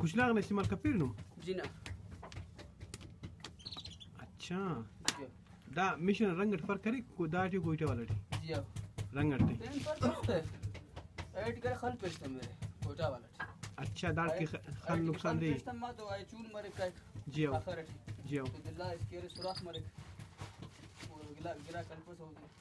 कुछ लागना इस्तेमाल का पेड़ नो जीना अच्छा दा मिशन रंगट फर करी को दाटी कोईटे वाला टी जिया रंगट टी तीन पर करते ऐड कर खल पेस्टम मेरे कोटा वाला अच्छा दाट के खल नुकसान दे पेस्टम मा तो आई चून मरे का जियो आखिर जियो तो दिल्ला इसके सुराख मरे वो गिला गिरा कल पर हो गया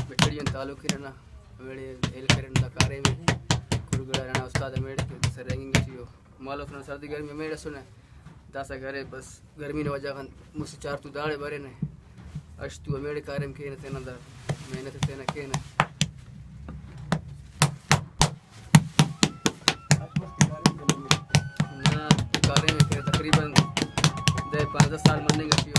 ಬೆಟ್ಟಡಿಯನ್ ತಾಲೂಕಿನ ವೇಳೆ ಏಲ್ಕರನ ಕಾರ್ಯ में कुरगड़ा उस्ताद मेड़ के सर रंगिंग थियो मालो सुन सर्दी गर्मी मेड़ सुने दासा घरे बस गर्मी ने वजह मुझसे चार तू दाड़े भरे ने अश तू मेड़ कार्य में केन तेना दा मेहनत तेना केन साल मंदेंगे